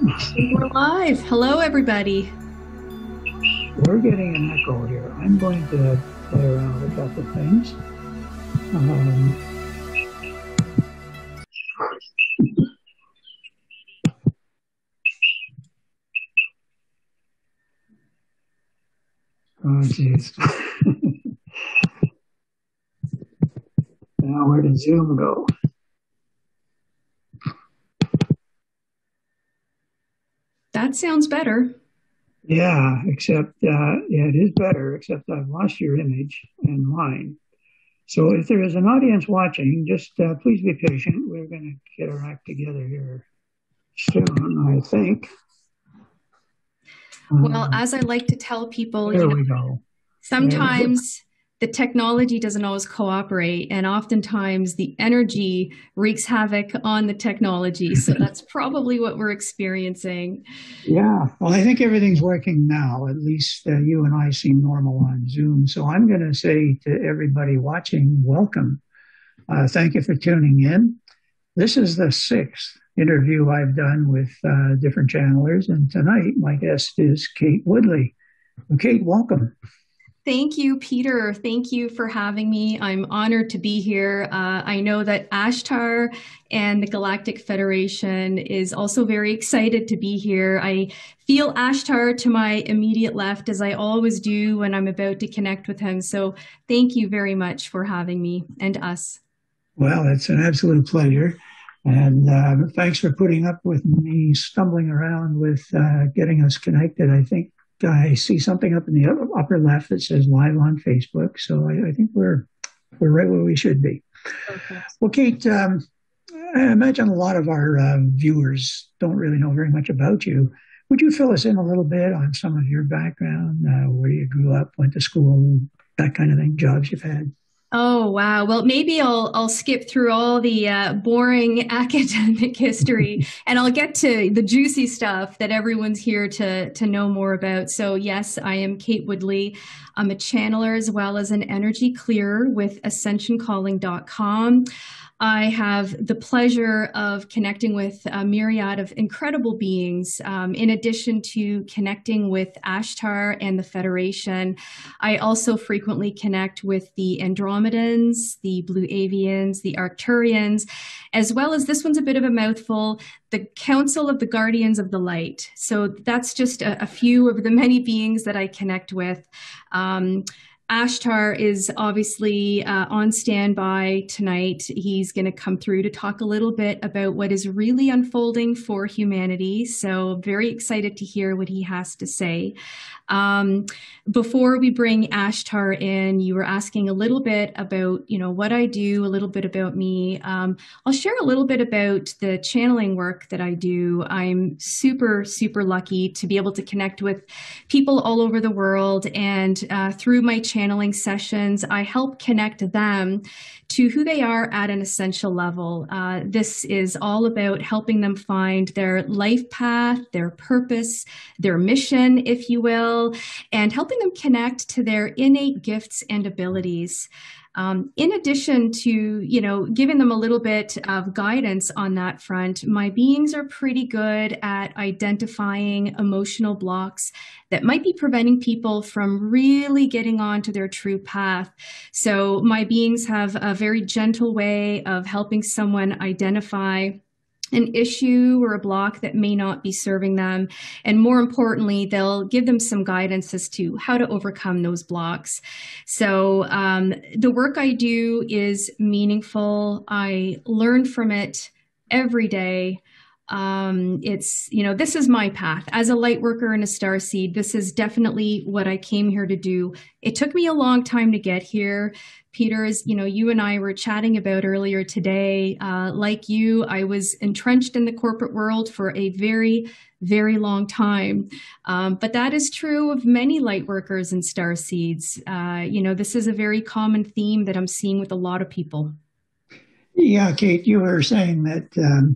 We're live. Hello, everybody. We're getting an echo here. I'm going to play around with a couple of things. Um, oh, geez. Now, where did Zoom go? That sounds better. Yeah, except, yeah, it is better, except I've lost your image and mine. So if there is an audience watching, just please be patient. We're going to get our act together here soon, I think. Well, as I like to tell people, There we go. sometimes the technology doesn't always cooperate, and oftentimes the energy wreaks havoc on the technology. So that's probably what we're experiencing. Yeah, well, I think everything's working now. At least you and I seem normal on Zoom. So I'm going to say to everybody watching, welcome. Thank you for tuning in. This is the sixth interview I've done with different channelers. And tonight, my guest is Kate Woodley. Well, Kate, welcome. Thank you, Peter. Thank you for having me. I'm honored to be here. I know that Ashtar and the Galactic Federation is also very excited to be here. I feel Ashtar to my immediate left, as I always do when I'm about to connect with him. So thank you very much for having me and us. Well, it's an absolute pleasure. And thanks for putting up with me stumbling around with getting us connected. I think I see something up in the upper left that says live on Facebook. So I think we're right where we should be. Okay. Well, Kate, I imagine a lot of our viewers don't really know very much about you. Would you fill us in a little bit on some of your background, where you grew up, went to school, that kind of thing, jobs you've had? Oh, wow. Well, maybe I'll skip through all the boring academic history and I'll get to the juicy stuff that everyone's here to know more about. So yes, I am Kate Woodley. I'm a channeler as well as an energy clearer with ascensioncalling.com. I have the pleasure of connecting with a myriad of incredible beings. In addition to connecting with Ashtar and the Federation, I also frequently connect with the Andromedans, the Blue Avians, the Arcturians, as well as, this one's a bit of a mouthful, the Council of the Guardians of the Light. So that's just a few of the many beings that I connect with. Ashtar is obviously on standby tonight. He's going to come through to talk a little bit about what is really unfolding for humanity. So very excited to hear what he has to say. Before we bring Ashtar in, you were asking a little bit about, what I do, a little bit about me. I'll share a little bit about the channeling work that I do. I'm super, super lucky to be able to connect with people all over the world. And through my channeling sessions, I help connect them to who they are at an essential level. This is all about helping them find their life path, their purpose, their mission, if you will, and helping them connect to their innate gifts and abilities. In addition to, giving them a little bit of guidance on that front, my beings are pretty good at identifying emotional blocks that might be preventing people from really getting onto their true path. So my beings have a very gentle way of helping someone identify an issue or a block that may not be serving them. And more importantly, they'll give them some guidance as to how to overcome those blocks. So the work I do is meaningful. I learn from it every day. This is my path. As a light worker and a starseed, this is definitely what I came here to do. It took me a long time to get here. Peter, as you and I were chatting about earlier today, like you, I was entrenched in the corporate world for a very, very long time. But that is true of many light workers and starseeds. This is a very common theme that I'm seeing with a lot of people. Yeah, Kate, you were saying that,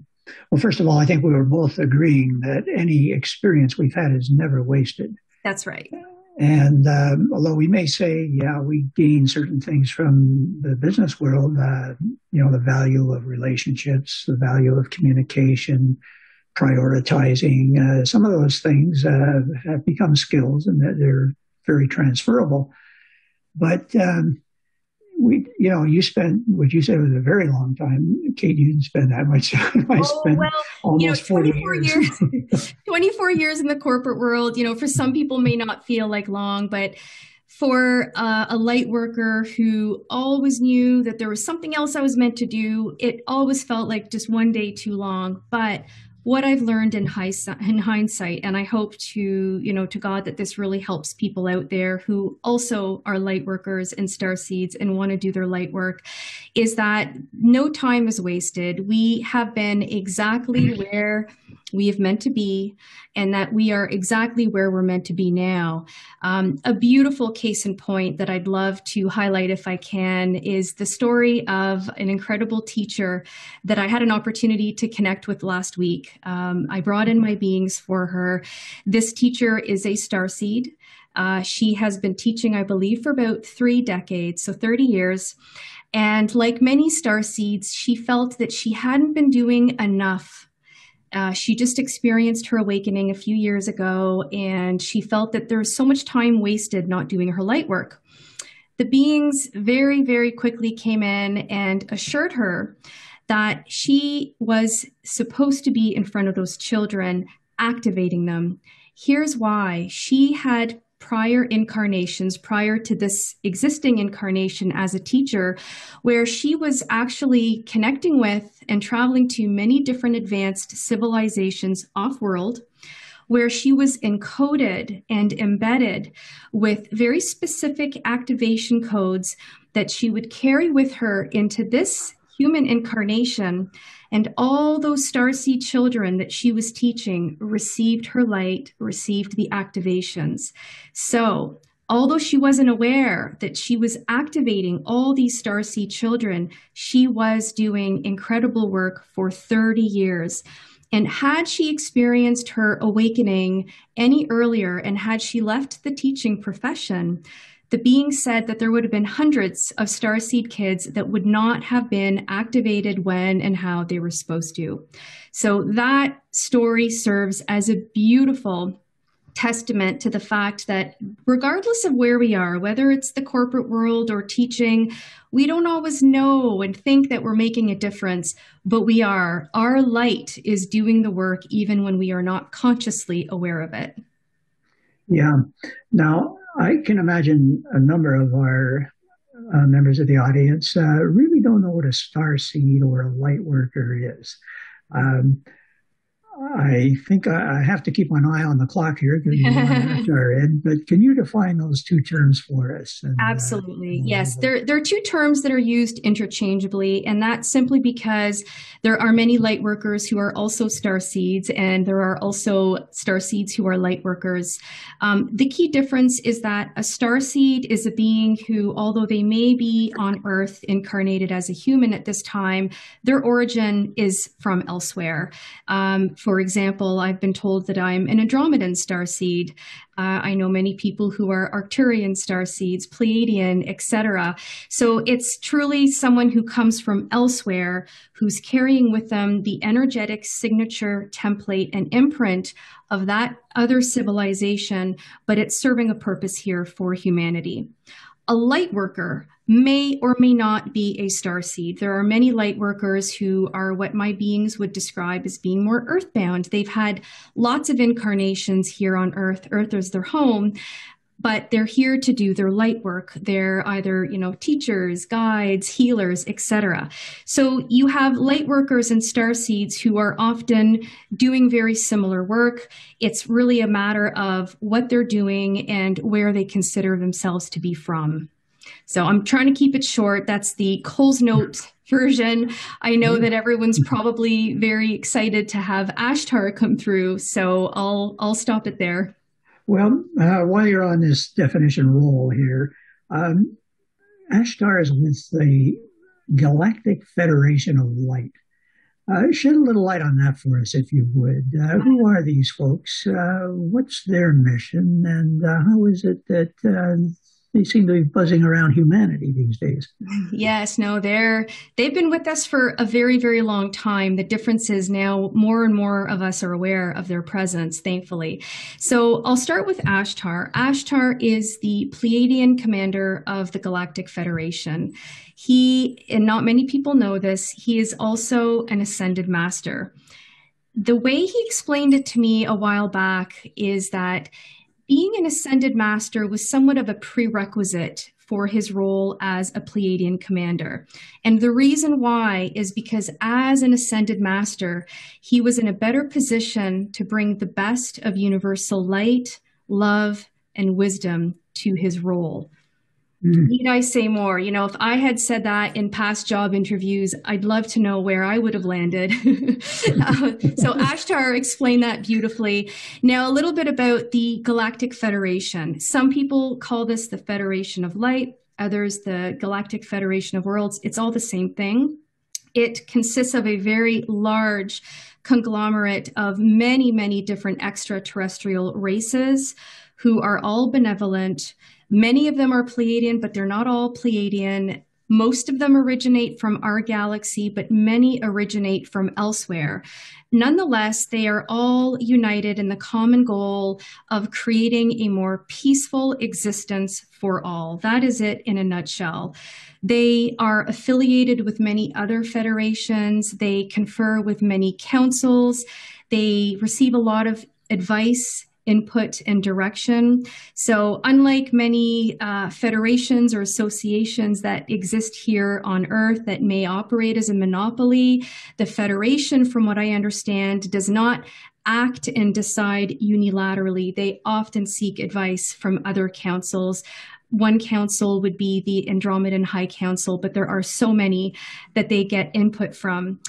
well, first of all, I think we were both agreeing that any experience we've had is never wasted. That's right. And although we may say, yeah, we gain certain things from the business world, the value of relationships, the value of communication, prioritizing. Some of those things have become skills, and that they're very transferable. But you spent what you said was a very long time. Kate, you didn't spend that much time. I Oh, spent well, almost 40 24 years. years, 24 years in the corporate world, for some people may not feel like long, but for a light worker who always knew that there was something else I was meant to do, it always felt like just one day too long. But what I've learned in hindsight, and I hope to God that this really helps people out there who also are light workers and starseeds and want to do their light work, is that no time is wasted. We have been exactly where we have meant to be, and that we are exactly where we're meant to be now. A beautiful case in point that I'd love to highlight if I can is the story of an incredible teacher that I had an opportunity to connect with last week. I brought in my beings for her. This teacher is a starseed. She has been teaching, I believe, for about 3 decades, so 30 years. And like many starseeds, she felt that she hadn't been doing enough. She just experienced her awakening a few years ago, and she felt that there was so much time wasted not doing her light work. The beings very, very quickly came in and assured her that she was supposed to be in front of those children, activating them. Here's why. She had prior incarnations, prior to this existing incarnation as a teacher, where she was actually connecting with and traveling to many different advanced civilizations off-world, where she was encoded and embedded with very specific activation codes that she would carry with her into this human incarnation. And all those starseed children that she was teaching received her light, received the activations. So, although she wasn't aware that she was activating all these starseed children, she was doing incredible work for 30 years. And had she experienced her awakening any earlier, and had she left the teaching profession, the being said that there would have been hundreds of starseed kids that would not have been activated when and how they were supposed to. So that story serves as a beautiful testament to the fact that regardless of where we are, whether it's the corporate world or teaching, we don't always know and think that we're making a difference, but we are. Our light is doing the work even when we are not consciously aware of it. Yeah. Now, I can imagine a number of our members of the audience really don't know what a star seed or a light worker is. Um, I think I have to keep an eye on the clock here because we want to rush our end. But can you define those two terms for us? Absolutely. Yes. There are two terms that are used interchangeably, and that's simply because there are many light workers who are also starseeds, and there are also starseeds who are light workers. The key difference is that a starseed is a being who, although they may be on Earth incarnated as a human at this time, their origin is from elsewhere. For example, I've been told that I'm an Andromedan starseed. I know many people who are Arcturian starseeds, Pleiadian, etc. So it's truly someone who comes from elsewhere, who's carrying with them the energetic signature, template, and imprint of that other civilization, but it's serving a purpose here for humanity. A light worker may or may not be a starseed. There are many light workers who are what my beings would describe as being more earthbound. They've had lots of incarnations here on Earth. Earth is their home, but they're here to do their light work. They're either, teachers, guides, healers, etc. So you have light workers and starseeds who are often doing very similar work. It's really a matter of what they're doing and where they consider themselves to be from. So I'm trying to keep it short. That's the Coles Note version. I know that everyone's probably very excited to have Ashtar come through, so I'll stop it there. Well, while you're on this definition roll here, Ashtar is with the Galactic Federation of Light. Shed a little light on that for us, if you would. Who are these folks? What's their mission? And how is it that they seem to be buzzing around humanity these days. Yes, no, they've been with us for a very, very long time. The difference is now more and more of us are aware of their presence, thankfully. So I'll start with Ashtar. Ashtar is the Pleiadian commander of the Galactic Federation. He, and not many people know this, he is also an ascended master. The way he explained it to me a while back is that being an ascended master was somewhat of a prerequisite for his role as a Pleiadian commander. And the reason why is because as an ascended master, he was in a better position to bring the best of universal light, love, and wisdom to his role. Need I say more? You know, if I had said that in past job interviews, I'd love to know where I would have landed. So Ashtar explained that beautifully. Now, a little bit about the Galactic Federation. Some people call this the Federation of Light, others the Galactic Federation of Worlds. It's all the same thing. It consists of a very large conglomerate of many, many different extraterrestrial races who are all benevolent. Many of them are Pleiadian, but they're not all Pleiadian. Most of them originate from our galaxy, but many originate from elsewhere. Nonetheless, they are all united in the common goal of creating a more peaceful existence for all. That is it in a nutshell. They are affiliated with many other federations. They confer with many councils. They receive a lot of advice, input, and direction. So unlike many federations or associations that exist here on Earth that may operate as a monopoly, the Federation, from what I understand, does not act and decide unilaterally. They often seek advice from other councils. One council would be the Andromedan High Council, but there are so many that they get input from.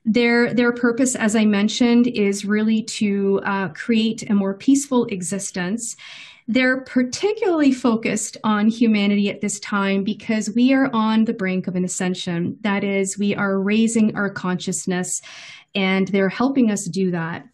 Their purpose, as I mentioned, is really to create a more peaceful existence. They're particularly focused on humanity at this time because we are on the brink of an ascension. That is, we are raising our consciousness, and they're helping us do that.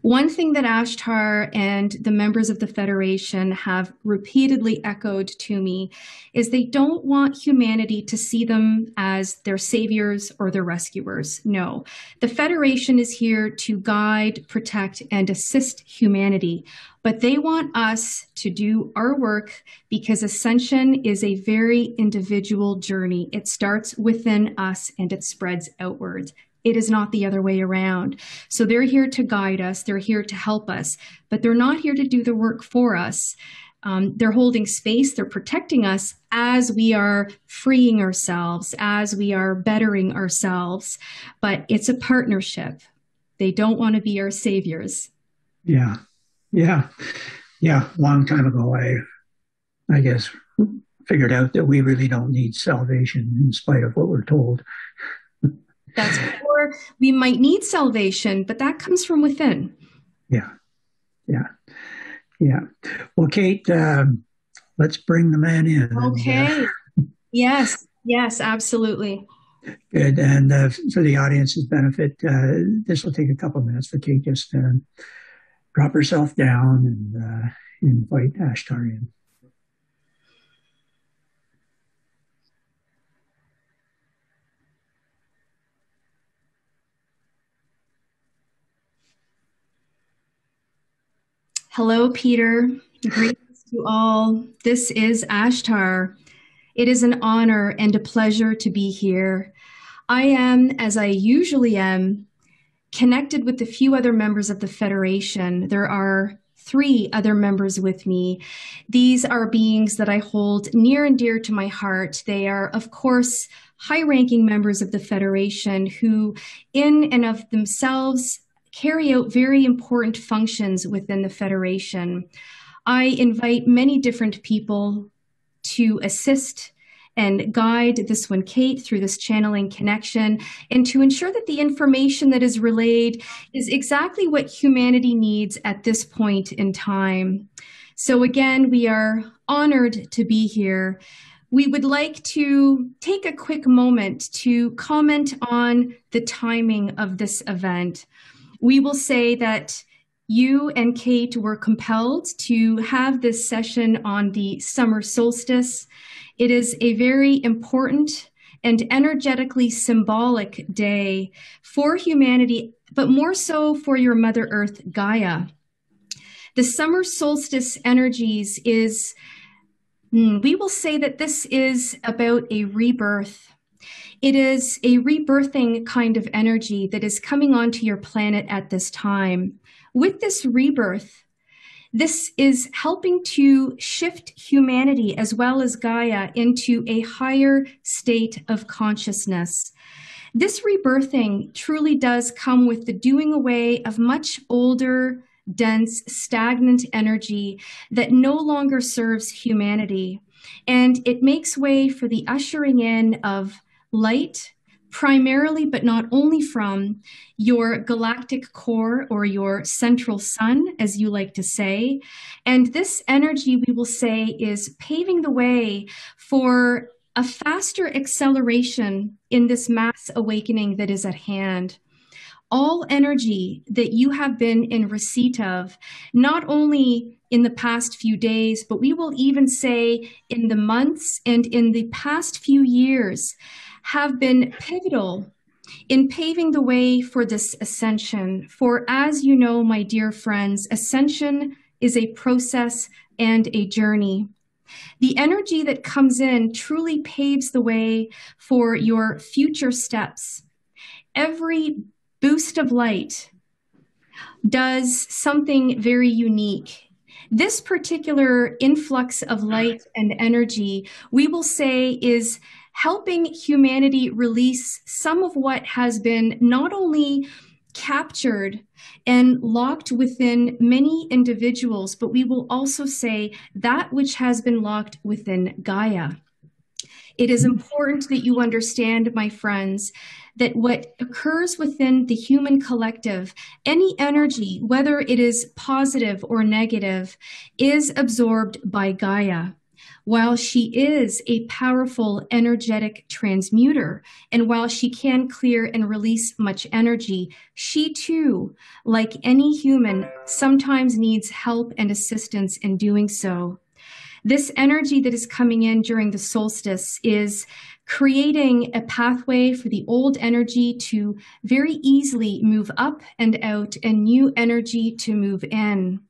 One thing that Ashtar and the members of the Federation have repeatedly echoed to me is they don't want humanity to see them as their saviors or their rescuers. No, the Federation is here to guide, protect, and assist humanity. But they want us to do our work because Ascension is a very individual journey. It starts within us and it spreads outwards. It is not the other way around. So they're here to guide us. They're here to help us, but they're not here to do the work for us. They're holding space. They're protecting us as we are freeing ourselves, as we are bettering ourselves. But it's a partnership. They don't want to be our saviors. Yeah. Yeah. Yeah. Long time ago, I guess, figured out that we really don't need salvation in spite of what we're told. That's where we might need salvation, but that comes from within. Yeah, yeah, yeah. Well, Kate, let's bring the man in. Okay. Yes, yes, absolutely. Good. And for the audience's benefit, this will take a couple of minutes for Kate just to drop herself down and invite Ashtar in. Hello, Peter. Greetings to all. This is Ashtar. It is an honor and a pleasure to be here. I am, as I usually am, connected with a few other members of the Federation. There are 3 other members with me. These are beings that I hold near and dear to my heart. They are, of course, high-ranking members of the Federation who, in and of themselves, carry out very important functions within the Federation. I invite many different people to assist and guide this one, Kate, through this channeling connection, and to ensure that the information that is relayed is exactly what humanity needs at this point in time. So again, we are honored to be here. We would like to take a quick moment to comment on the timing of this event. We will say that you and Kate were compelled to have this session on the summer solstice. It is a very important and energetically symbolic day for humanity, but more so for your Mother Earth, Gaia. The summer solstice energies is, we will say that this is about a rebirth. It is a rebirthing kind of energy that is coming onto your planet at this time. With this rebirth, this is helping to shift humanity as well as Gaia into a higher state of consciousness. This rebirthing truly does come with the doing away of much older, dense, stagnant energy that no longer serves humanity. And it makes way for the ushering in of light, primarily, but not only from your galactic core or your central sun, as you like to say. And this energy, we will say, is paving the way for a faster acceleration in this mass awakening that is at hand. All energy that you have been in receipt of, not only in the past few days, but we will even say in the months and in the past few years, have been pivotal in paving the way for this ascension. For as you know, my dear friends, ascension is a process and a journey. The energy that comes in truly paves the way for your future steps. Every boost of light does something very unique. This particular influx of light and energy, we will say, is helping humanity release some of what has been not only captured and locked within many individuals, but we will also say that which has been locked within Gaia. It is important that you understand, my friends, that what occurs within the human collective, any energy, whether it is positive or negative, is absorbed by Gaia. While she is a powerful energetic transmuter, and while she can clear and release much energy, she too, like any human, sometimes needs help and assistance in doing so. This energy that is coming in during the solstice is creating a pathway for the old energy to very easily move up and out and new energy to move in.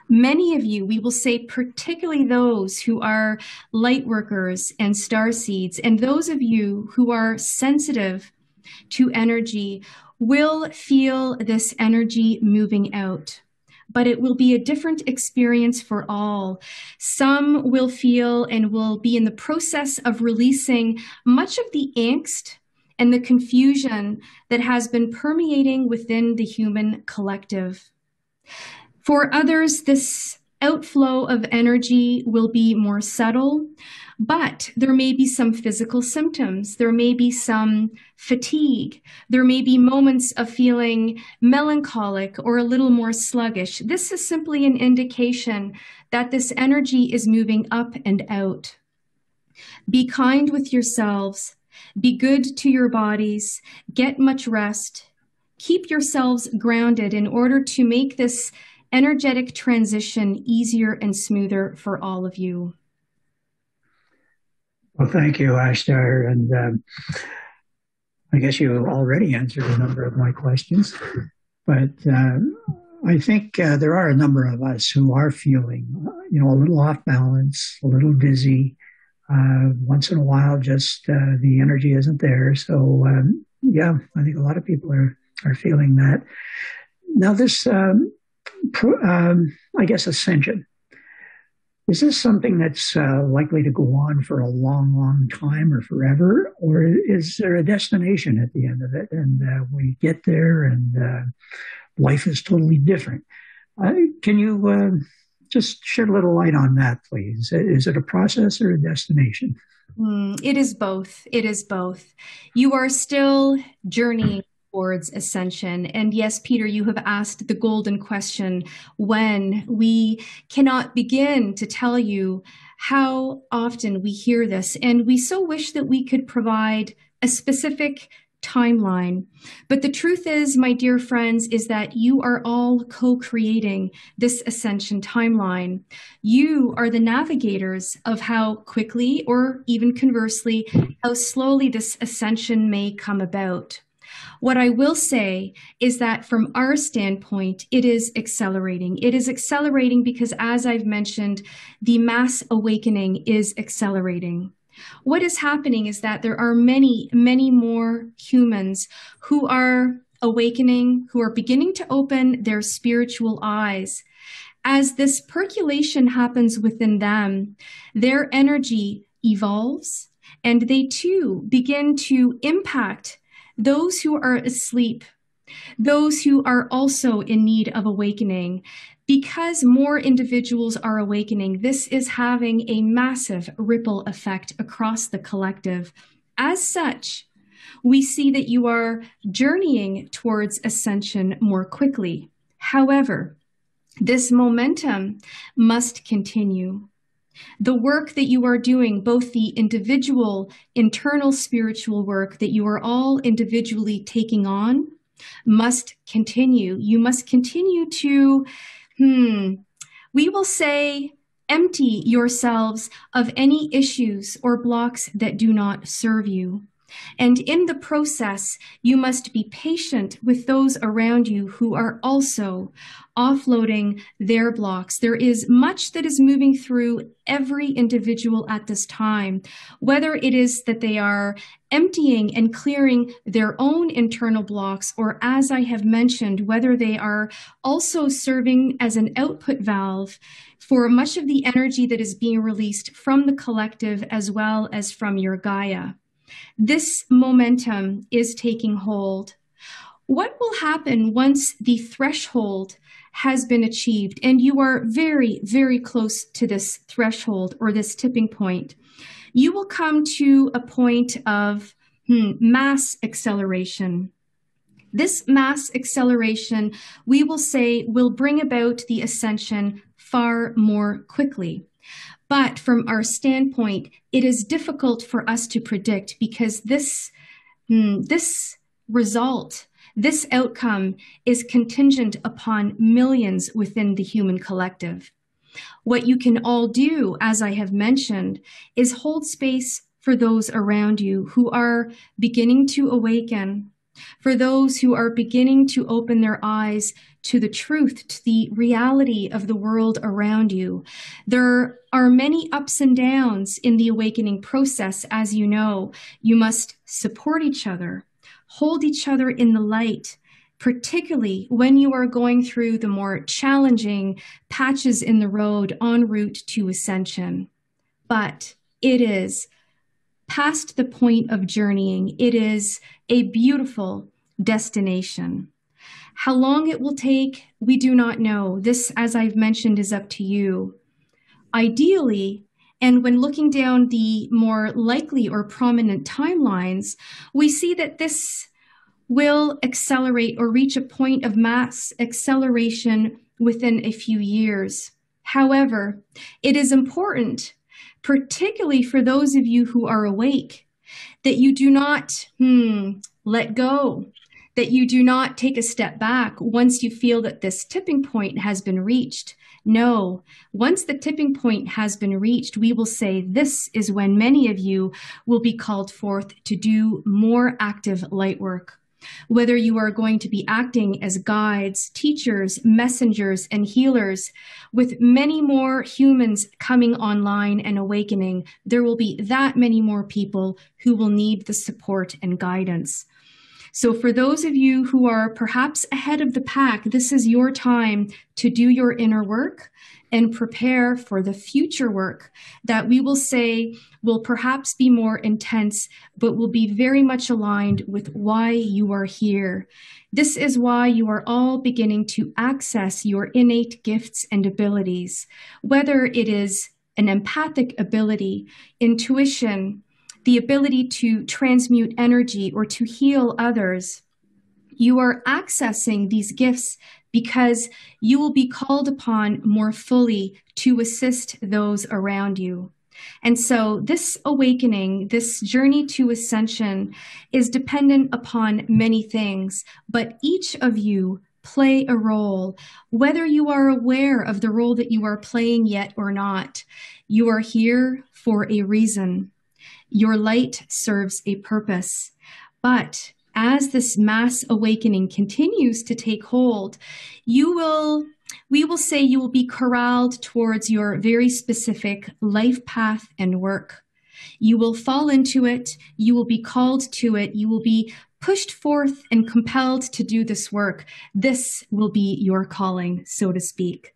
Many of you, we will say, particularly those who are light workers and starseeds, and those of you who are sensitive to energy, will feel this energy moving out. But it will be a different experience for all. Some will feel and will be in the process of releasing much of the angst and the confusion that has been permeating within the human collective. For others, this outflow of energy will be more subtle, but there may be some physical symptoms. There may be some fatigue. There may be moments of feeling melancholic or a little more sluggish. This is simply an indication that this energy is moving up and out. Be kind with yourselves. Be good to your bodies. Get much rest. Keep yourselves grounded in order to make this energetic transition easier and smoother for all of you. Well, thank you, Ashtar. And I guess you already answered a number of my questions. But I think there are a number of us who are feeling, a little off balance, a little dizzy. Once in a while, just the energy isn't there. So, yeah, I think a lot of people are feeling that. Now, this I guess, ascension. Is this something that's likely to go on for a long, long time or forever? Or is there a destination at the end of it? And we get there and life is totally different. Can you just shed a little light on that, please? Is it a process or a destination? It is both. It is both. You are still journeying towards ascension. And yes, Peter, you have asked the golden question, when. We cannot begin to tell you how often we hear this. And we so wish that we could provide a specific timeline. But the truth is, my dear friends, is that you are all co-creating this ascension timeline. You are the navigators of how quickly, or even conversely, how slowly this ascension may come about. What I will say is that from our standpoint, it is accelerating. It is accelerating because, as I've mentioned, the mass awakening is accelerating. What is happening is that there are many, many more humans who are awakening, who are beginning to open their spiritual eyes. As this percolation happens within them, their energy evolves and they too begin to impact those who are asleep, those who are also in need of awakening. Because more individuals are awakening, this is having a massive ripple effect across the collective. As such, we see that you are journeying towards ascension more quickly. However, this momentum must continue. The work that you are doing, both the individual, internal spiritual work that you are all individually taking on, must continue. You must continue to, we will say, empty yourselves of any issues or blocks that do not serve you. And in the process, you must be patient with those around you who are also offloading their blocks. There is much that is moving through every individual at this time, whether it is that they are emptying and clearing their own internal blocks, or as I have mentioned, whether they are also serving as an output valve for much of the energy that is being released from the collective as well as from your Gaia. This momentum is taking hold. What will happen once the threshold has been achieved and you are very, very close to this threshold or this tipping point? You will come to a point of mass acceleration. This mass acceleration, we will say, will bring about the ascension far more quickly. But from our standpoint, it is difficult for us to predict because this result, this outcome is contingent upon millions within the human collective. What you can all do, as I have mentioned, is hold space for those around you who are beginning to awaken, for those who are beginning to open their eyes to the truth, to the reality of the world around you. There are many ups and downs in the awakening process, as you know. You must support each other, hold each other in the light, particularly when you are going through the more challenging patches in the road en route to ascension. But it is past the point of journeying. It is a beautiful destination. How long it will take, we do not know. This, as I've mentioned, is up to you. Ideally, and when looking down the more likely or prominent timelines, we see that this will accelerate or reach a point of mass acceleration within a few years. However, it is important, particularly for those of you who are awake, that you do not let go, that you do not take a step back once you feel that this tipping point has been reached. No, once the tipping point has been reached, we will say this is when many of you will be called forth to do more active light work. Whether you are going to be acting as guides, teachers, messengers, and healers, with many more humans coming online and awakening, there will be that many more people who will need the support and guidance. So for those of you who are perhaps ahead of the pack, this is your time to do your inner work and prepare for the future work that we will say will perhaps be more intense, but will be very much aligned with why you are here. This is why you are all beginning to access your innate gifts and abilities, whether it is an empathic ability, intuition, the ability to transmute energy or to heal others. You are accessing these gifts because you will be called upon more fully to assist those around you. And so this awakening, this journey to ascension is dependent upon many things, but each of you play a role, whether you are aware of the role that you are playing yet or not. You are here for a reason. Your light serves a purpose. But as this mass awakening continues to take hold, you will we will say you will be corralled towards your very specific life path and work. You will fall into it. You will be called to it. You will be pushed forth and compelled to do this work. This will be your calling, so to speak.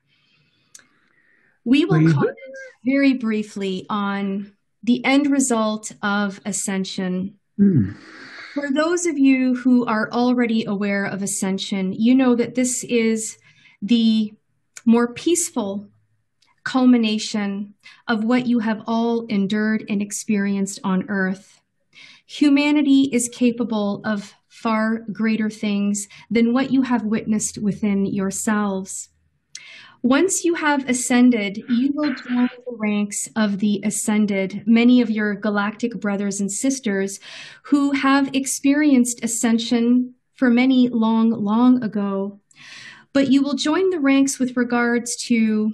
We will comment very briefly on the end result of Ascension. For those of you who are already aware of Ascension, you know that this is the more peaceful culmination of what you have all endured and experienced on Earth. Humanity is capable of far greater things than what you have witnessed within yourselves. Once you have ascended, you will join the ranks of the ascended, many of your galactic brothers and sisters who have experienced ascension for many long ago. But you will join the ranks with regards to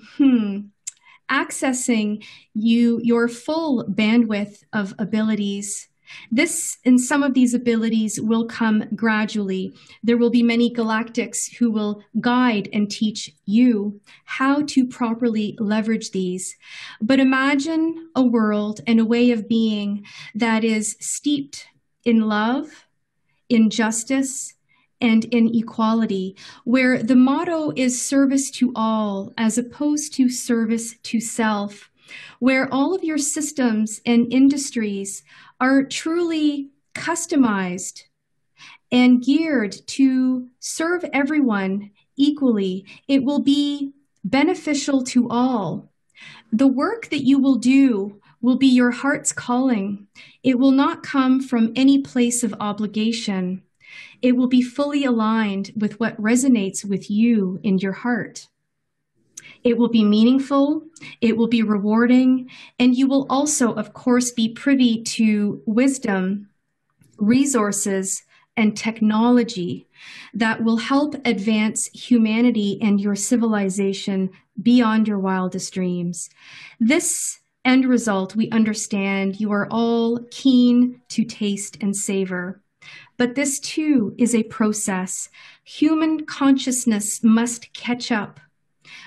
accessing your full bandwidth of abilities. This and some of these abilities will come gradually. There will be many galactics who will guide and teach you how to properly leverage these. But imagine a world and a way of being that is steeped in love, in justice, and in equality, where the motto is service to all as opposed to service to self, where all of your systems and industries are truly customized and geared to serve everyone equally. It will be beneficial to all. The work that you will do will be your heart's calling. It will not come from any place of obligation. It will be fully aligned with what resonates with you in your heart. It will be meaningful, it will be rewarding, and you will also, of course, be privy to wisdom, resources, and technology that will help advance humanity and your civilization beyond your wildest dreams. This end result, we understand you are all keen to taste and savor. But this too is a process. Human consciousness must catch up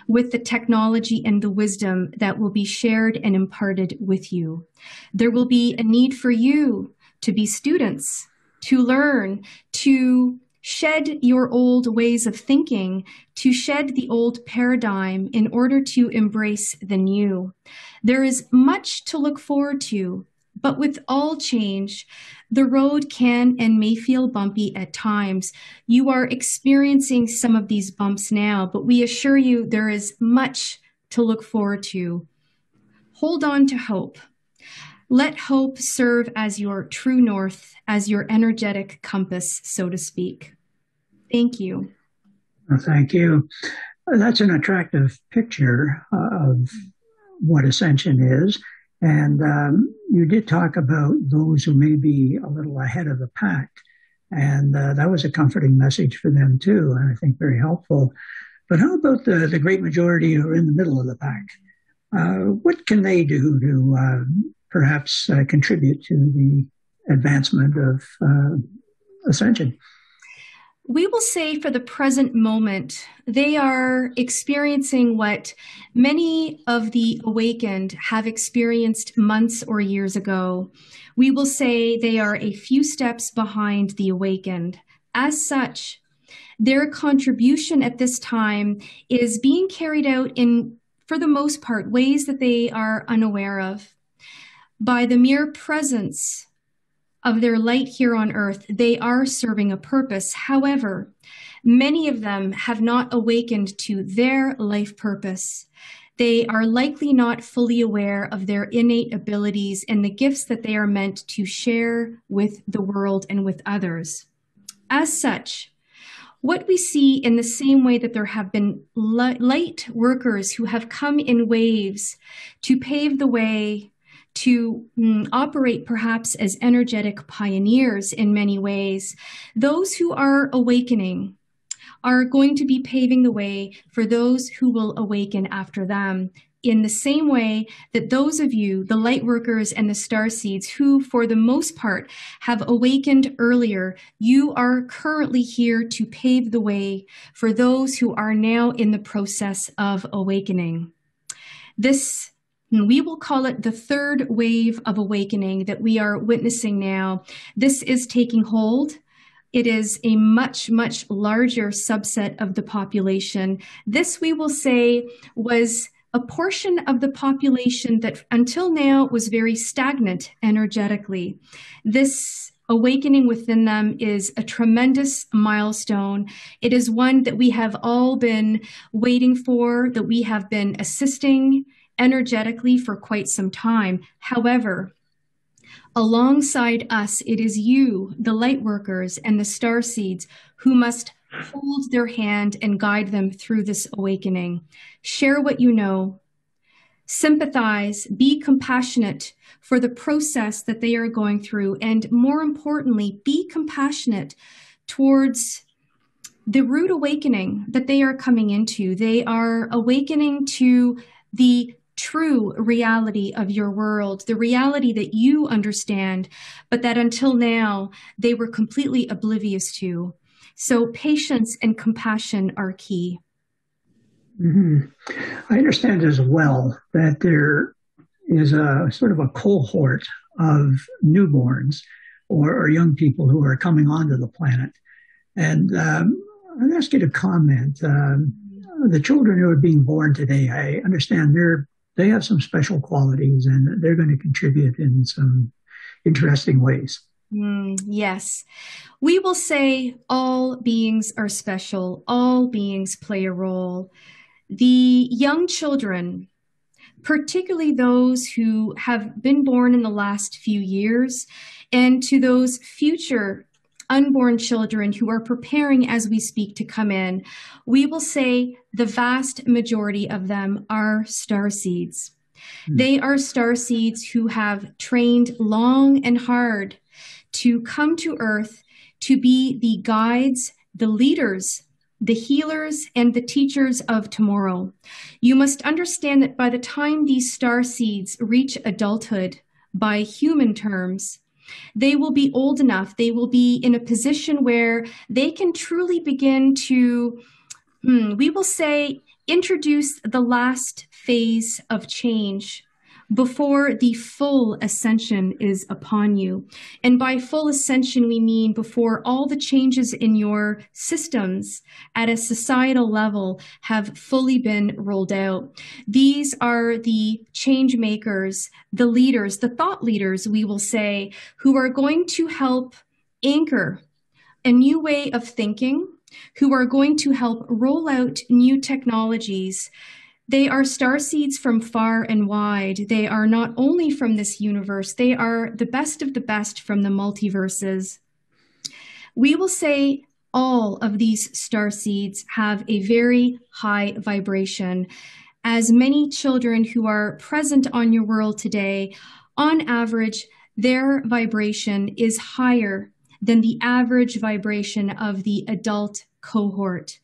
with the technology and the wisdom that will be shared and imparted with you. There will be a need for you to be students, to learn, to shed your old ways of thinking, to shed the old paradigm in order to embrace the new. There is much to look forward to, but with all change, the road can and may feel bumpy at times. You are experiencing some of these bumps now, but we assure you there is much to look forward to. Hold on to hope. Let hope serve as your true north, as your energetic compass, so to speak. Thank you. Well, thank you. That's an attractive picture of what Ascension is. And you did talk about those who may be a little ahead of the pack. And that was a comforting message for them, too, and I think very helpful. But how about the great majority who are in the middle of the pack? What can they do to perhaps contribute to the advancement of Ascension? We will say for the present moment, they are experiencing what many of the awakened have experienced months or years ago. We will say they are a few steps behind the awakened. As such, their contribution at this time is being carried out in, for the most part, ways that they are unaware of. By the mere presence of their light here on Earth, they are serving a purpose. However, many of them have not awakened to their life purpose. They are likely not fully aware of their innate abilities and the gifts that they are meant to share with the world and with others. As such, what we see in the same way that there have been light workers who have come in waves to pave the way to operate perhaps as energetic pioneers in many ways. Those who are awakening are going to be paving the way for those who will awaken after them, in the same way that those of you, the light workers and the starseeds, who for the most part have awakened earlier, you are currently here to pave the way for those who are now in the process of awakening. This, we will call it the third wave of awakening that we are witnessing now. This is taking hold. It is a much, much larger subset of the population. This, we will say, was a portion of the population that until now was very stagnant energetically. This awakening within them is a tremendous milestone. It is one that we have all been waiting for, that we have been assisting energetically for quite some time. However, alongside us, it is you, the light workers and the starseeds, who must hold their hand and guide them through this awakening. Share what you know. Sympathize, be compassionate for the process that they are going through, and more importantly, be compassionate towards the rude awakening that they are coming into. They are awakening to the true reality of your world, the reality that you understand, but that until now they were completely oblivious to. So patience and compassion are key. Mm-hmm. I understand as well that there is a sort of a cohort of newborns or young people who are coming onto the planet. And I'd ask you to comment. The children who are being born today, I understand they have some special qualities and they're going to contribute in some interesting ways. Yes. We will say all beings are special. All beings play a role. The young children, particularly those who have been born in the last few years, and to those future unborn children who are preparing as we speak to come in, we will say the vast majority of them are starseeds. They are starseeds who have trained long and hard to come to Earth to be the guides, the leaders, the healers, and the teachers of tomorrow. You must understand that by the time these starseeds reach adulthood, by human terms, they will be old enough, they will be in a position where they can truly begin to, we will say, introduce the last phase of change before the full ascension is upon you. And by full ascension, we mean before all the changes in your systems at a societal level have fully been rolled out. These are the change makers, the leaders, the thought leaders, we will say, who are going to help anchor a new way of thinking, who are going to help roll out new technologies. They are starseeds from far and wide. They are not only from this universe, they are the best of the best from the multiverses. We will say all of these starseeds have a very high vibration. As many children who are present on your world today, on average, their vibration is higher than the average vibration of the adult cohort.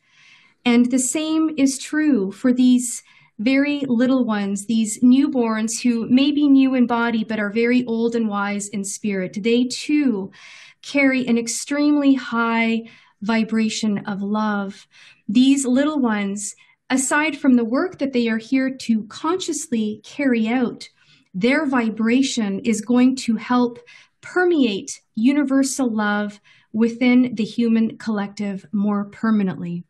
And the same is true for these very little ones, these newborns who may be new in body but are very old and wise in spirit. They too carry an extremely high vibration of love. These little ones, aside from the work that they are here to consciously carry out, their vibration is going to help permeate universal love within the human collective more permanently.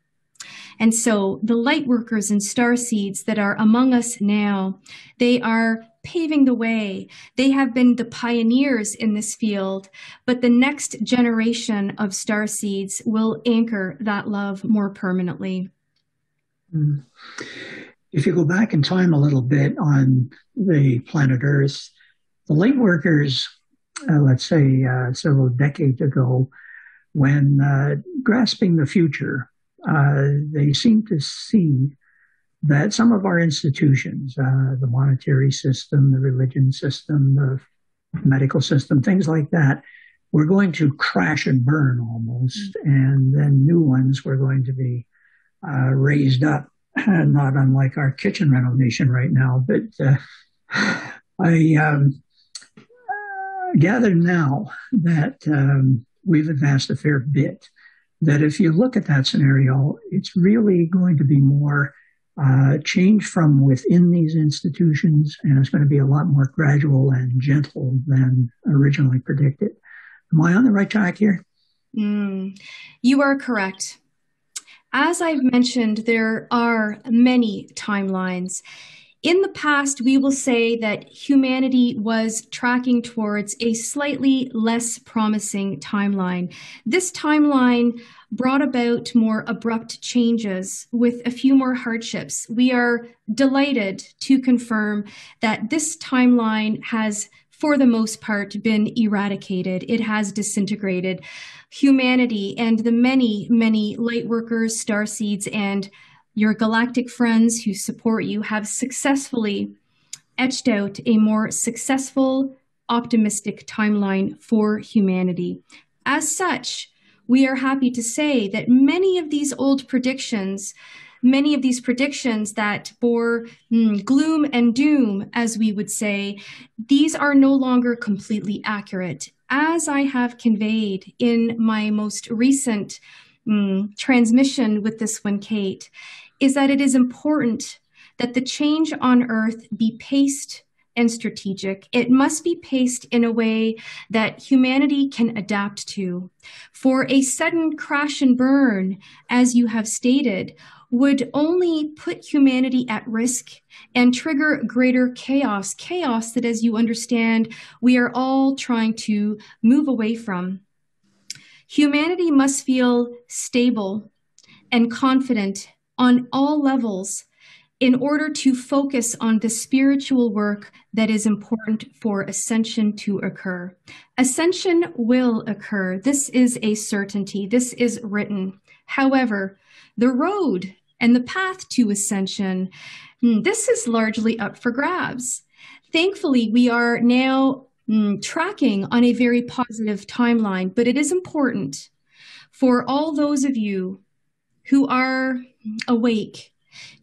And so the light workers and starseeds that are among us now, they are paving the way. They have been the pioneers in this field, but the next generation of starseeds will anchor that love more permanently. If you go back in time a little bit on the planet Earth, the light workers, let's say several decades ago, when grasping the future, they seemed to see that some of our institutions, the monetary system, the religion system, the medical system, things like that, we're going to crash and burn almost, and then new ones we're going to be raised up, not unlike our kitchen renovation right now. But I gather now that we've advanced a fair bit. That if you look at that scenario, it's really going to be more change from within these institutions, and it's going to be a lot more gradual and gentle than originally predicted. Am I on the right track here? You are correct. As I've mentioned, there are many timelines. In the past, we will say that humanity was tracking towards a slightly less promising timeline. This timeline brought about more abrupt changes with a few more hardships. We are delighted to confirm that this timeline has, for the most part, been eradicated. It has disintegrated. Humanity and the many, many light workers, starseeds, and your galactic friends who support you have successfully etched out a more successful, optimistic timeline for humanity. As such, we are happy to say that many of these predictions that bore gloom and doom, as we would say, these are no longer completely accurate. As I have conveyed in my most recent transmission with this one, Kate, is that it is important that the change on Earth be paced and strategic. It must be paced in a way that humanity can adapt to. For a sudden crash and burn, as you have stated, would only put humanity at risk and trigger greater chaos that, as you understand, we are all trying to move away from. Humanity must feel stable and confident on all levels in order to focus on the spiritual work that is important for ascension to occur. Ascension will occur. This is a certainty. This is written. However, the road and the path to ascension, this is largely up for grabs. Thankfully, we are now tracking on a very positive timeline, but it is important for all those of you who are awake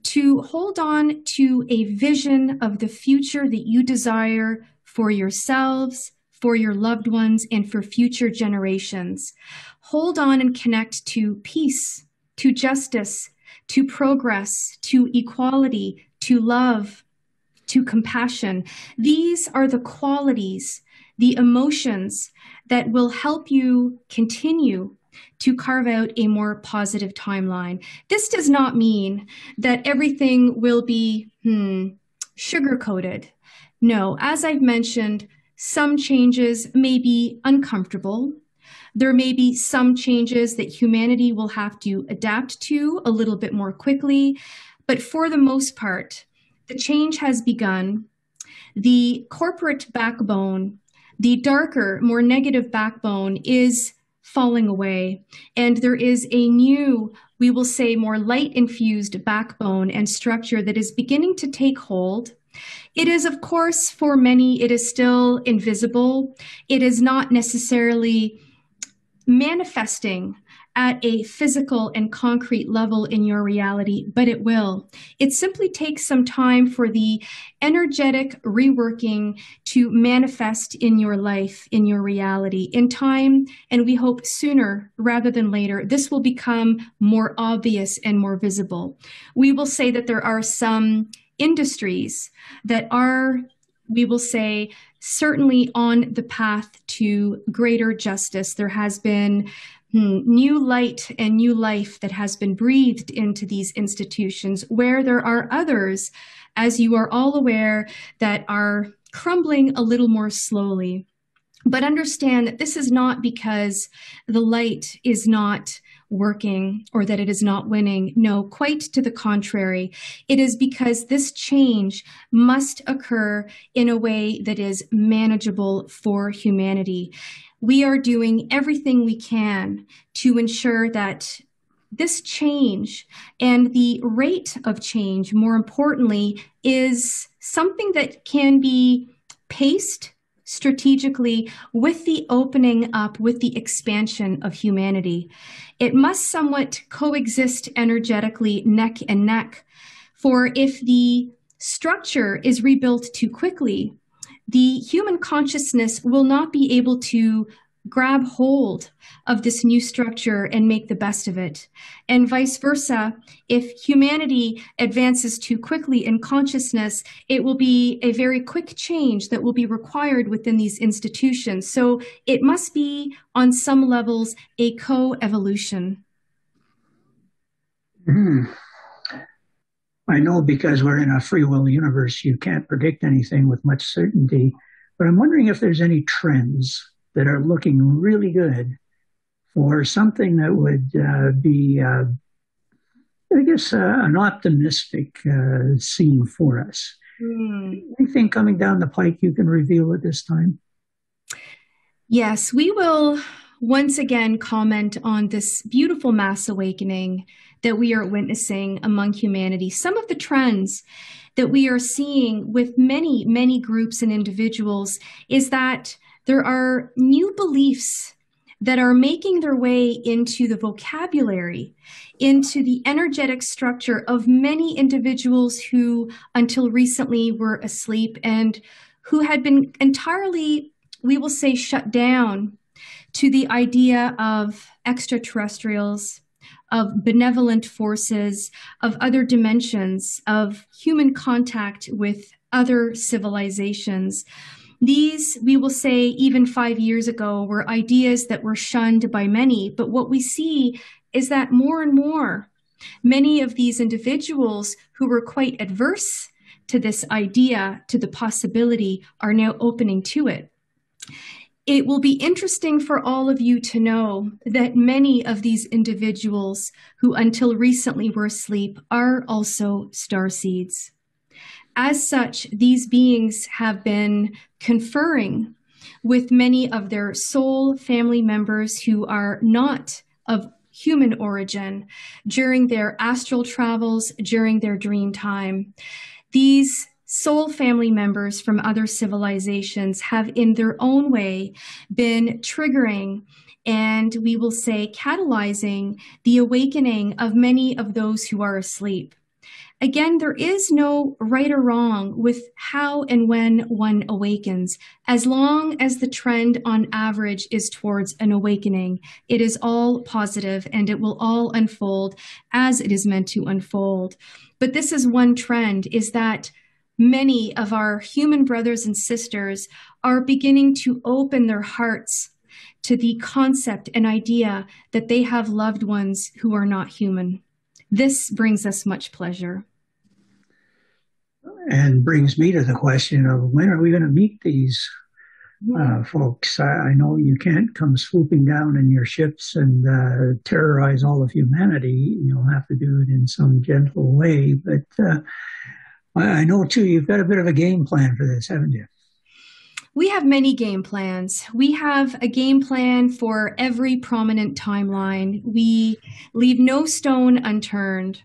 to hold on to a vision of the future that you desire for yourselves, for your loved ones, and for future generations. Hold on and connect to peace, to justice, to progress, to equality, to love, to compassion. These are the qualities, the emotions that will help you continue to carve out a more positive timeline. This does not mean that everything will be sugar-coated. No, as I've mentioned, some changes may be uncomfortable. There may be some changes that humanity will have to adapt to a little bit more quickly, but for the most part, the change has begun. The corporate backbone, the darker, more negative backbone is falling away, and there is a new, we will say, more light-infused backbone and structure that is beginning to take hold. It is, of course, for many, it is still invisible. It is not necessarily manifesting at a physical and concrete level in your reality, but it will. It simply takes some time for the energetic reworking to manifest in your life, in your reality. In time, and we hope sooner rather than later, this will become more obvious and more visible. We will say that there are some industries that are, we will say, certainly on the path to greater justice. There has been new light and new life that has been breathed into these institutions, where there are others, as you are all aware, that are crumbling a little more slowly. But understand that this is not because the light is not working or that it is not winning. No, quite to the contrary. It is because this change must occur in a way that is manageable for humanity. We are doing everything we can to ensure that this change and the rate of change, more importantly, is something that can be paced strategically with the opening up, with the expansion of humanity. It must somewhat coexist energetically, neck and neck. For if the structure is rebuilt too quickly, the human consciousness will not be able to grab hold of this new structure and make the best of it. And vice versa, if humanity advances too quickly in consciousness, it will be a very quick change that will be required within these institutions. So it must be, on some levels, a co-evolution. Hmm. I know because we're in a free will universe, you can't predict anything with much certainty. But I'm wondering if there's any trends that are looking really good for something that would be, I guess, an optimistic scene for us. Anything coming down the pike you can reveal at this time? Yes, we will once again comment on this beautiful mass awakening that we are witnessing among humanity. Some of the trends that we are seeing with many, many groups and individuals is that there are new beliefs that are making their way into the vocabulary, into the energetic structure of many individuals who until recently were asleep and who had been entirely, we will say, shut down to the idea of extraterrestrials, of benevolent forces, of other dimensions, of human contact with other civilizations. These, we will say, even 5 years ago, were ideas that were shunned by many. But what we see is that more and more, many of these individuals who were quite adverse to this idea, to the possibility, are now opening to it. It will be interesting for all of you to know that many of these individuals who until recently were asleep are also starseeds. As such, these beings have been conferring with many of their soul family members who are not of human origin during their astral travels, during their dream time. These soul family members from other civilizations have in their own way been triggering and, we will say, catalyzing the awakening of many of those who are asleep. Again, there is no right or wrong with how and when one awakens. As long as the trend on average is towards an awakening, it is all positive and it will all unfold as it is meant to unfold. But this is one trend, is that many of our human brothers and sisters are beginning to open their hearts to the concept and idea that they have loved ones who are not human. This brings us much pleasure. And brings me to the question of when are we going to meet these folks? I know you can't come swooping down in your ships and terrorize all of humanity. You'll have to do it in some gentle way. But I know, too, you've got a bit of a game plan for this, haven't you? We have many game plans. We have a game plan for every prominent timeline. We leave no stone unturned.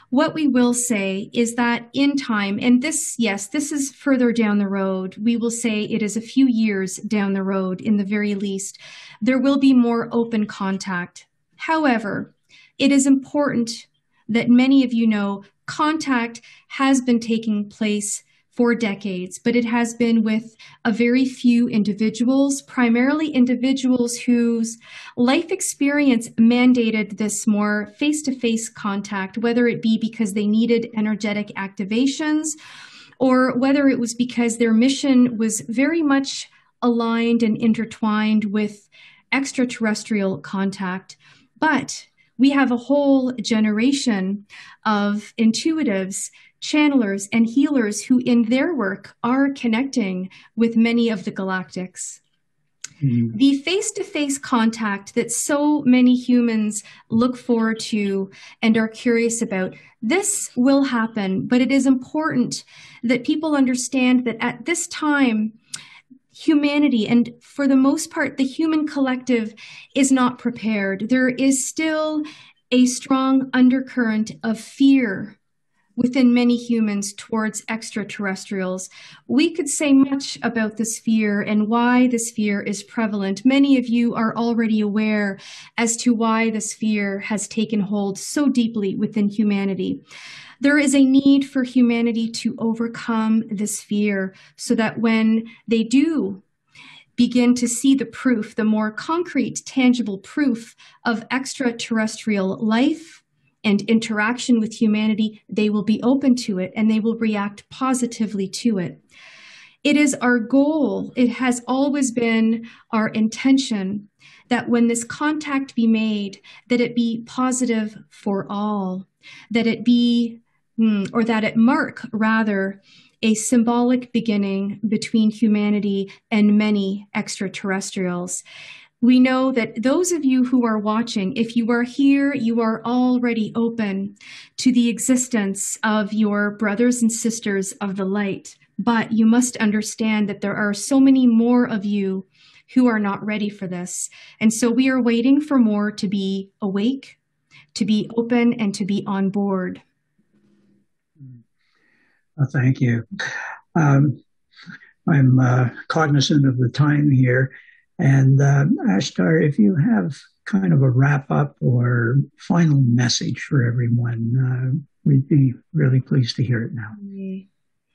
What we will say is that in time, and this, yes, this is further down the road, we will say it is a few years down the road in the very least, there will be more open contact. However, it is important that many of you know contact has been taking place for decades, but it has been with a very few individuals, primarily individuals whose life experience mandated this more face-to-face contact, whether it be because they needed energetic activations or whether it was because their mission was very much aligned and intertwined with extraterrestrial contact. But we have a whole generation of intuitives, channelers, and healers who in their work are connecting with many of the galactics. The face-to-face contact that so many humans look forward to and are curious about, this will happen, but it is important that people understand that at this time, humanity, and for the most part, the human collective is not prepared. There is still a strong undercurrent of fear within many humans towards extraterrestrials. We could say much about this fear and why this fear is prevalent. Many of you are already aware as to why this fear has taken hold so deeply within humanity. There is a need for humanity to overcome this fear so that when they do begin to see the proof, the more concrete, tangible proof of extraterrestrial life and interaction with humanity, they will be open to it and they will react positively to it. It is our goal, it has always been our intention that when this contact be made, that it be positive for all, that it be, or that it mark rather, a symbolic beginning between humanity and many extraterrestrials. We know that those of you who are watching, if you are here, you are already open to the existence of your brothers and sisters of the light. But you must understand that there are so many more of you who are not ready for this. And so we are waiting for more to be awake, to be open, and to be on board. Well, thank you. Um, I'm cognizant of the time here. And Ashtar, if you have kind of a wrap up or final message for everyone, we'd be really pleased to hear it now.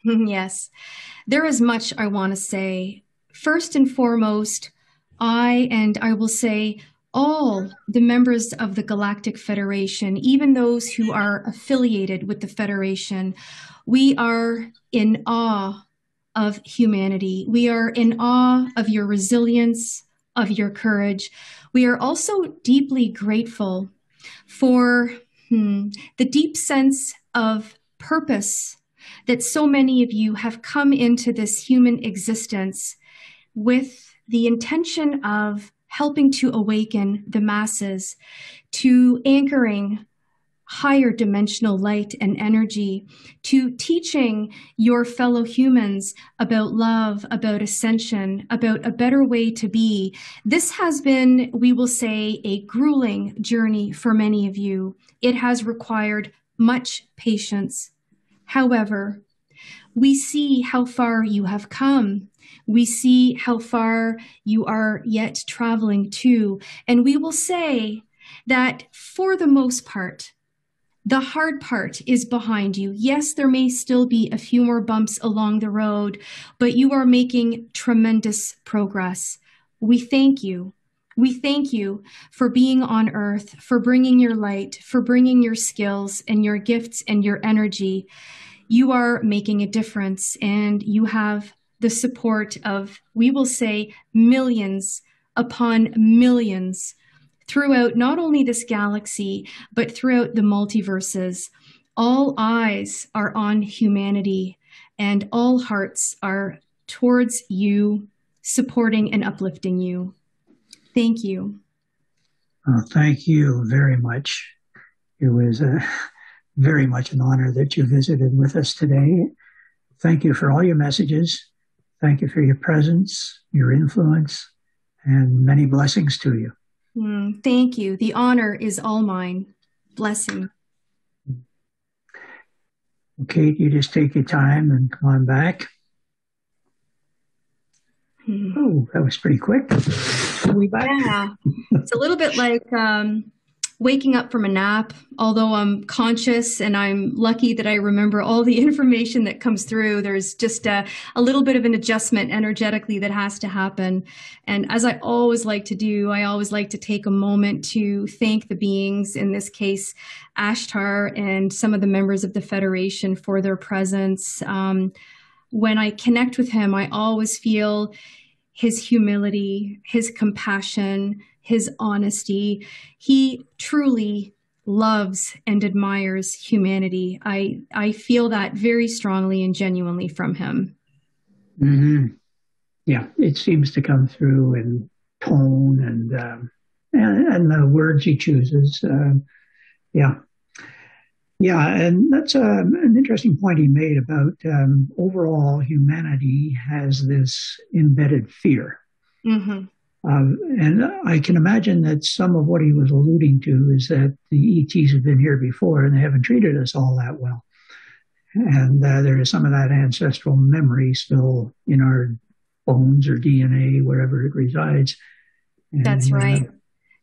Yes, there is much I want to say. First and foremost, I will say all the members of the Galactic Federation, even those who are affiliated with the Federation, we are in awe of humanity. We are in awe of your resilience, of your courage. We are also deeply grateful for the deep sense of purpose that so many of you have come into this human existence with the intention of helping to awaken the masses, to anchoring higher dimensional light and energy, to teaching your fellow humans about love, about ascension, about a better way to be. This has been, we will say, a grueling journey for many of you. It has required much patience. However, we see how far you have come. We see how far you are yet traveling to. And we will say that for the most part, the hard part is behind you. Yes, there may still be a few more bumps along the road, but you are making tremendous progress. We thank you. We thank you for being on Earth, for bringing your light, for bringing your skills and your gifts and your energy. You are making a difference, and you have the support of, we will say, millions upon millions throughout not only this galaxy, but throughout the multiverses. All eyes are on humanity, and all hearts are towards you, supporting and uplifting you. Thank you. Thank you very much. It was very much an honor that you visited with us today. Thank you for all your messages. Thank you for your presence, your influence, and many blessings to you. Thank you. The honor is all mine. Blessing. Kate, you just take your time and come on back. Oh, that was pretty quick. Yeah. It's a little bit like waking up from a nap, although I'm conscious and I'm lucky that I remember all the information that comes through. There's just a little bit of an adjustment energetically that has to happen. And as I always like to do, I always like to take a moment to thank the beings, in this case, Ashtar and some of the members of the Federation for their presence. When I connect with him, I always feel his humility, his compassion, his honesty. He truly loves and admires humanity. I feel that very strongly and genuinely from him. Mm-hmm. Yeah, it seems to come through in tone and the words he chooses. Yeah. Yeah, and that's an interesting point he made about overall humanity has this embedded fear. Mm-hmm. And I can imagine that some of what he was alluding to is that the ETs have been here before and they haven't treated us all that well. And there is some of that ancestral memory still in our bones or DNA, wherever it resides. That's And right.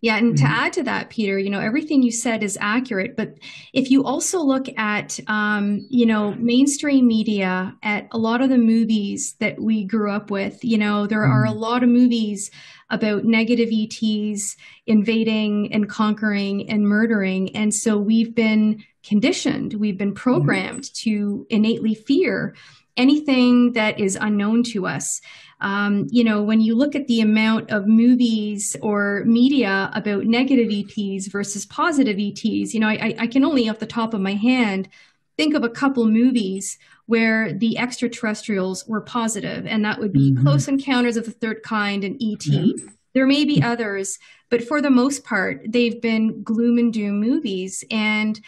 Yeah, and to yeah, add to that, Peter, everything you said is accurate. But if you also look at, mainstream media, at a lot of the movies that we grew up with, there are a mm, lot of movies about negative ETs invading and conquering and murdering. And so we've been conditioned, we've been yeah, programmed to innately fear anything that is unknown to us. When you look at the amount of movies or media about negative ETs versus positive ETs, I can only off the top of my hand think of a couple movies where the extraterrestrials were positive, and that would be mm-hmm, Close Encounters of the Third Kind and ET. yeah, There may be others, but for the most part, they've been gloom and doom movies. And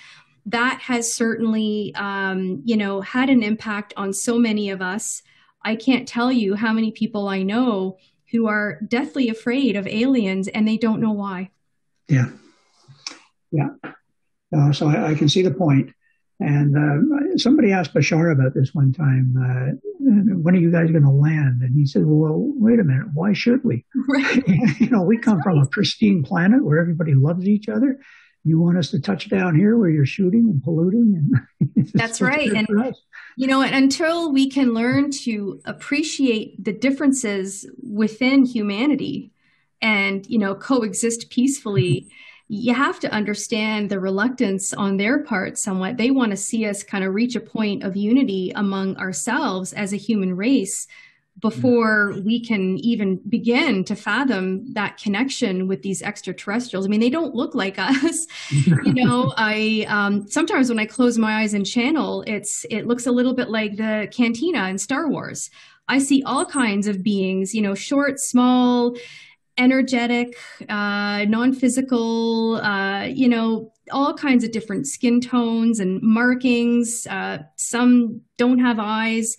that has certainly, had an impact on so many of us. I can't tell you how many people I know who are deathly afraid of aliens and they don't know why. yeah, yeah. So I can see the point. And somebody asked Bashar about this one time. When are you guys going to land? And he said, "Well, wait a minute. Why should we? Right. We That's come from right. a pristine planet where everybody loves each other. You want us to touch down here where you're shooting and polluting, and it's That's what's right. good And for us." and until we can learn to appreciate the differences within humanity and, coexist peacefully, you have to understand the reluctance on their part somewhat. They want to see us kind of reach a point of unity among ourselves as a human race before we can even begin to fathom that connection with these extraterrestrials. I mean, they don't look like us. I sometimes when I close my eyes and channel, it looks a little bit like the cantina in Star Wars. I see all kinds of beings, short, small, energetic, non-physical, all kinds of different skin tones and markings. Some don't have eyes.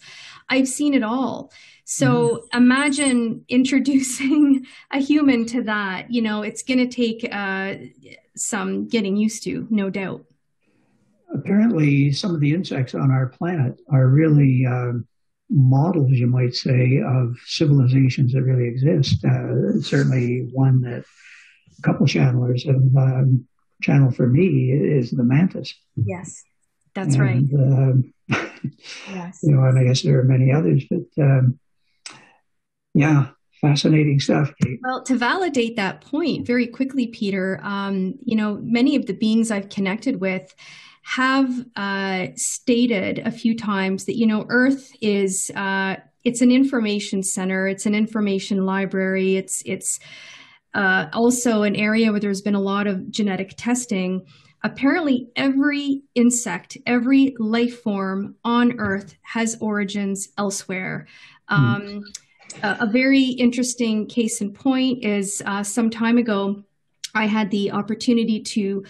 I've seen it all. So imagine introducing a human to that. It's going to take some getting used to, no doubt. Apparently, some of the insects on our planet are really models, you might say, of civilizations that really exist. Certainly, one that a couple channelers have channeled for me is the mantis. Yes, that's right. And, Yes. and I guess there are many others, but yeah, fascinating stuff, Kate. Well, to validate that point very quickly, Peter, many of the beings I've connected with have stated a few times that, Earth is it's an information center, it's an information library, it's also an area where there's been a lot of genetic testing. Apparently, every insect, every life form on Earth has origins elsewhere. Mm. Um, a very interesting case in point is some time ago, I had the opportunity to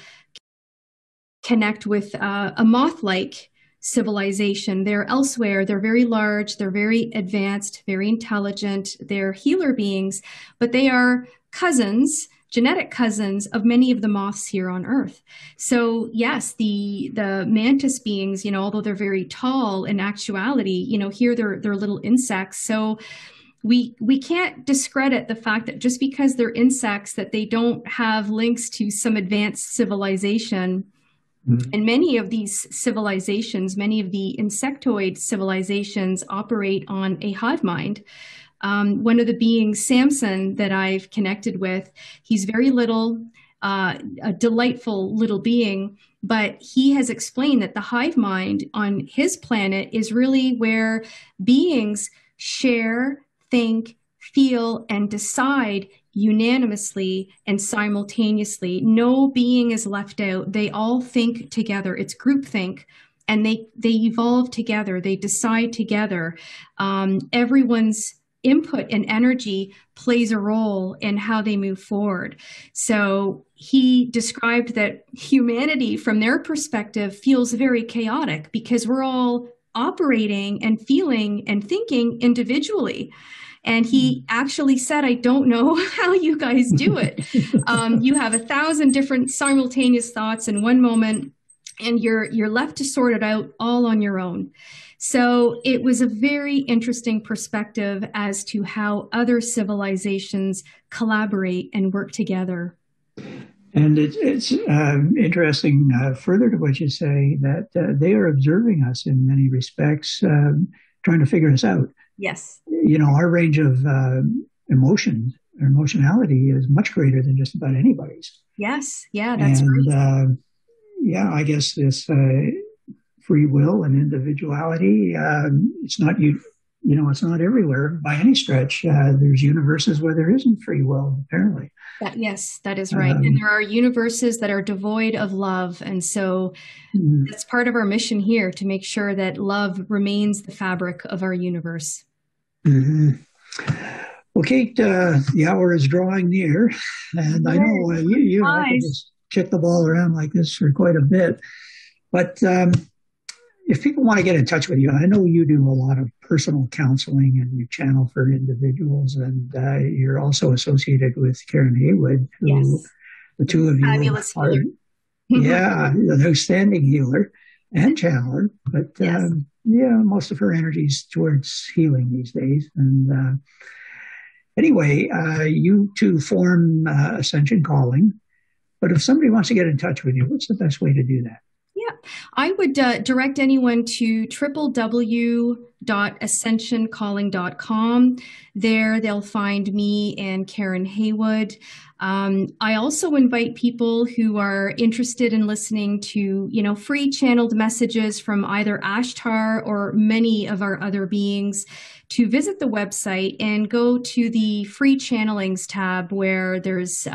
connect with a moth like civilization. They're elsewhere, they're very large, they're very advanced, very intelligent, they're healer beings, but they are cousins. Genetic cousins of many of the moths here on Earth. So yes, the mantis beings, although they're very tall in actuality, here they're little insects. So we can't discredit the fact that just because they're insects that they don't have links to some advanced civilization. Mm. And many of these civilizations, many of the insectoid civilizations operate on a hive mind. One of the beings, Samson, that I've connected with, he's very little, a delightful little being, but he has explained that the hive mind on his planet is really where beings share, think, feel, and decide unanimously and simultaneously. No being is left out. They all think together. It's groupthink. And they evolve together. They decide together. Everyone's input and energy plays a role in how they move forward. So he described that humanity, from their perspective, feels very chaotic because we're all operating and feeling and thinking individually. And he actually said, I don't know how you guys do it. You have 1,000 different simultaneous thoughts in one moment, and you're left to sort it out all on your own. So it was a very interesting perspective as to how other civilizations collaborate and work together. And it's interesting, further to what you say, that they are observing us in many respects, trying to figure us out. Yes. You know, our range of emotion or emotionality is much greater than just about anybody's. Yes. Yeah, that's right. Yeah, I guess this free will and individuality, it's not it's not everywhere by any stretch. There's universes where there isn't free will, apparently. Yes, that is right. And there are universes that are devoid of love. And so that's part of our mission here, to make sure that love remains the fabric of our universe. Mm-hmm. Well, Kate, the hour is drawing near, and I know you have to just kick the ball around like this for quite a bit. But if people want to get in touch with you, I know you do a lot of personal counseling and you channel for individuals, and you're also associated with Karen Haywood, who the two of you fabulous are, healer. an outstanding healer and channeler. But most of her energy is towards healing these days. And anyway, you two form Ascension Calling. But if somebody wants to get in touch with you, what's the best way to do that? Yeah, I would direct anyone to www.ascensioncalling.com. There they'll find me and Karen Haywood. I also invite people who are interested in listening to, free channeled messages from either Ashtar or many of our other beings to visit the website and go to the free channelings tab, where there's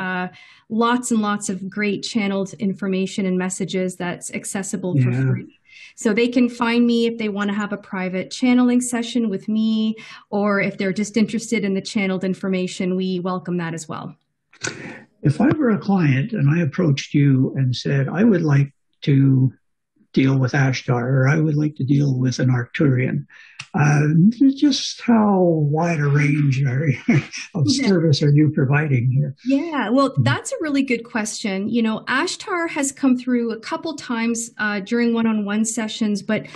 lots and lots of great channeled information and messages that's accessible for free. So they can find me if they want to have a private channeling session with me, or if they're just interested in the channeled information, we welcome that as well. If I were a client and I approached you and said, I would like to deal with Ashtar, or I would like to deal with an Arcturian, just how wide a range of service are you providing here? Yeah, well, that's a really good question. Ashtar has come through a couple times during one-on-one sessions, but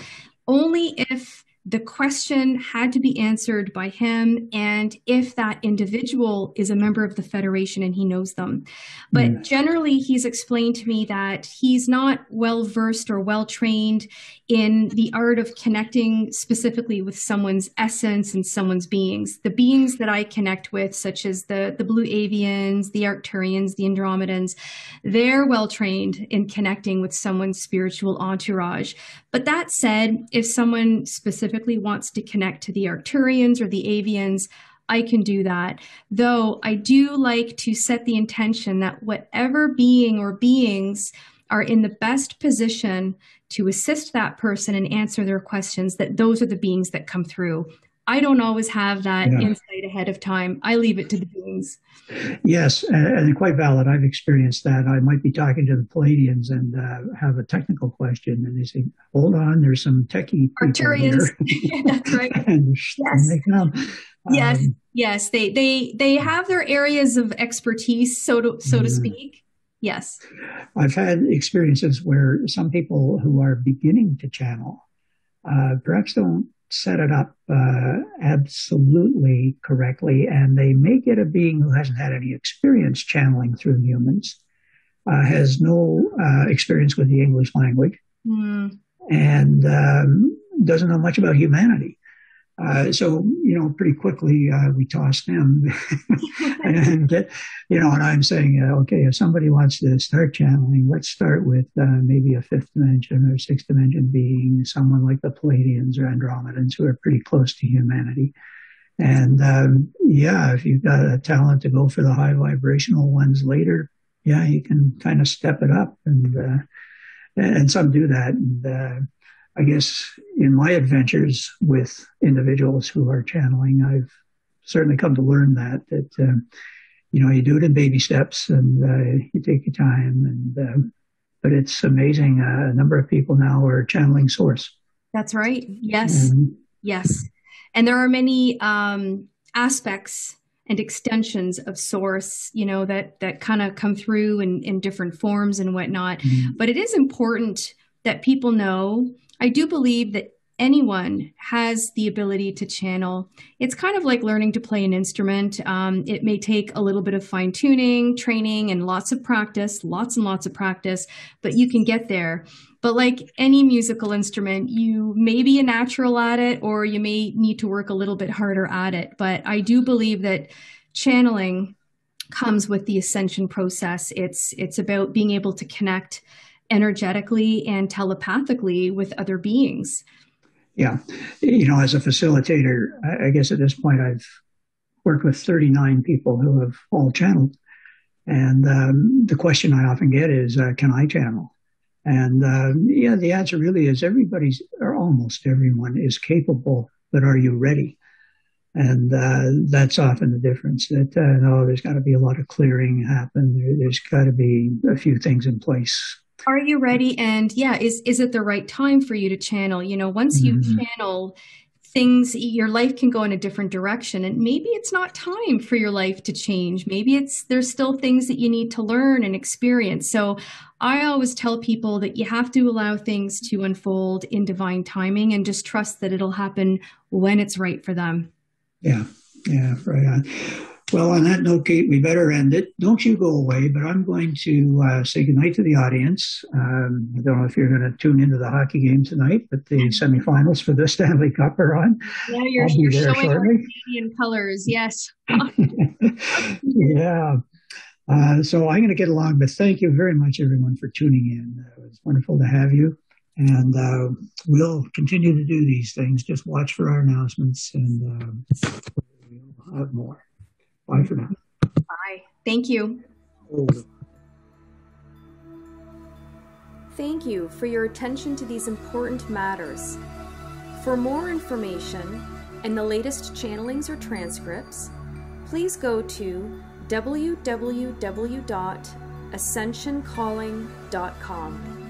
only if the question had to be answered by him and if that individual is a member of the Federation and he knows them. But generally, he's explained to me that he's not well-versed or well-trained in the art of connecting specifically with someone's essence and someone's beings. The beings that I connect with, such as the Blue Avians, the Arcturians, the Andromedans, they're well-trained in connecting with someone's spiritual entourage. But that said, if someone specifically wants to connect to the Arcturians or the Avians, I can do that. Though I do like to set the intention that whatever being or beings are in the best position to assist that person and answer their questions, that those are the beings that come through. I don't always have that insight ahead of time. I leave it to the beings. Yes, and quite valid. I've experienced that. I might be talking to the Palladians and have a technical question, and they say, hold on, there's some techie people here. That's right. And they come. Yes. They have their areas of expertise, so to speak. Yes. I've had experiences where some people who are beginning to channel perhaps don't set it up absolutely correctly, and they may get a being who hasn't had any experience channeling through humans, has no experience with the English language, and doesn't know much about humanity. So, pretty quickly we toss them. And I'm saying, okay, if somebody wants to start channeling, let's start with maybe a fifth dimension or sixth dimension being, someone like the Palladians or Andromedans, who are pretty close to humanity. And if you've got a talent to go for the high vibrational ones later, you can kind of step it up. And some do that. And I guess in my adventures with individuals who are channeling, I've certainly come to learn that you do it in baby steps, and you take your time. But it's amazing. A number of people now are channeling Source. That's right. Yes. And Yes. And there are many aspects and extensions of source, that kind of come through in different forms and whatnot. But it is important that people know. I do believe that anyone has the ability to channel. It's kind of like learning to play an instrument. It may take a little bit of fine tuning, training, and lots of practice, lots and lots of practice, but you can get there. But like any musical instrument, you may be a natural at it, or you may need to work a little bit harder at it. But I do believe that channeling comes with the ascension process. It's about being able to connect energetically and telepathically with other beings. yeah, as a facilitator, I guess at this point I've worked with 39 people who have all channeled. And the question I often get is, can I channel? And yeah, the answer really is everybody's, or almost everyone, is capable, but are you ready? And that's often the difference. That no, there's got to be a lot of clearing happen. There's got to be a few things in place. Are you ready? And yeah, is it the right time for you to channel? Once you Mm-hmm. channel things, your life can go in a different direction. And maybe it's not time for your life to change. Maybe there's still things that you need to learn and experience. So I always tell people that you have to allow things to unfold in divine timing and just trust that it'll happen when it's right for them. Yeah, yeah, right on. Well, on that note, Kate, we better end it. Don't you go away, but I'm going to say goodnight to the audience. I don't know if you're going to tune into the hockey game tonight, but the semifinals for the Stanley Cup are on. Yeah, I'll be you're there showing our shortly. Canadian colors. Yes. Yeah. So I'm going to get along, but thank you very much, everyone, for tuning in. It was wonderful to have you. And we'll continue to do these things. Just watch for our announcements, and we'll have more. Bye for now. Bye. Thank you. Oh. Thank you for your attention to these important matters. For more information and the latest channelings or transcripts, please go to www.ascensioncalling.com.